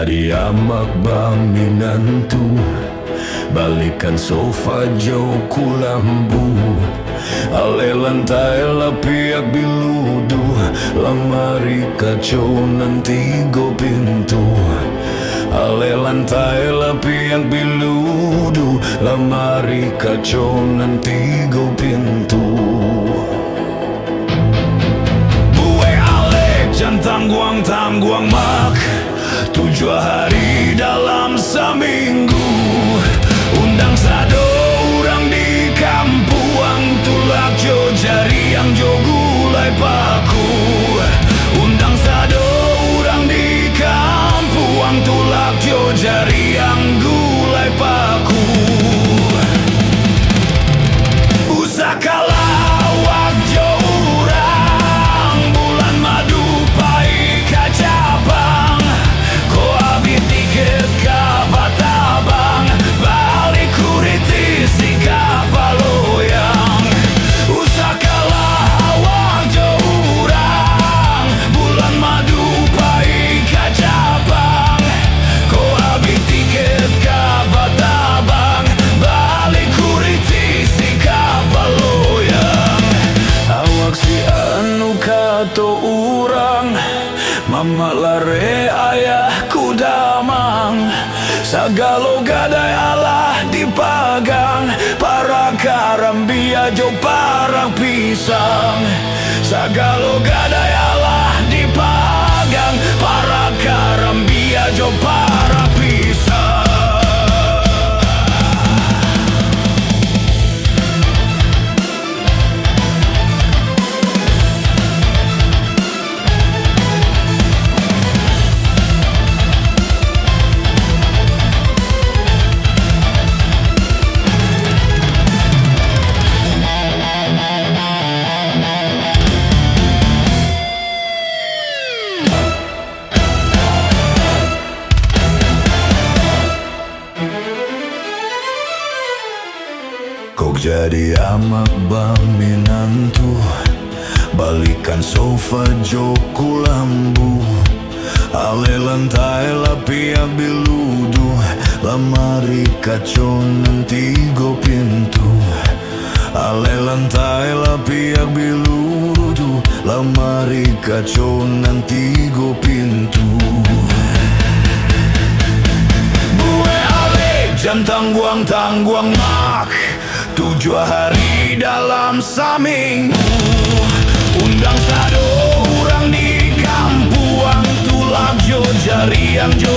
jadi amak baminantu, balikan sofa jauh kulambu, ale lantai lapiak biludu, lamari kacau nanti go pintu. Ale lantai lapiak biludu, lamari kacau nanti go pintu. Bue ale jangan tangguang mak, 7 hari dalam seminggu. Undang sado orang di kampuang, tulak jo jari yang jo gulai paku. Undang sado orang di kampuang, tulak jo jari yang gulai paku. Usakala awak jo orang, bulan madu pai kacabang, ko abis tiket kabatabang, balik kuriti si kapaloyang. Usakala awak jo orang, bulan madu pai kacabang, ko abis tiket kabatabang, balik kuriti si kapaloyang. Awak si anu kato urang, mama lare ayahku damang, sagalo gadai Allah dipagang, para karambia jo parang pisang. Sagalo gadai Allah dipagang, para karambia jo parang pisang. Kok jadi amak baminantu, balikan sofa jo kulambu, ale lantai lapiak biludu, lamari kacau nanti go pintu. Ale lantai lapiak biludu, lamari kacau nanti go pintu. Bue ale jangan tangguang mak, 7 hari dalam seminggu. Undang sado orang di kampuang, tulak jo jari yang jo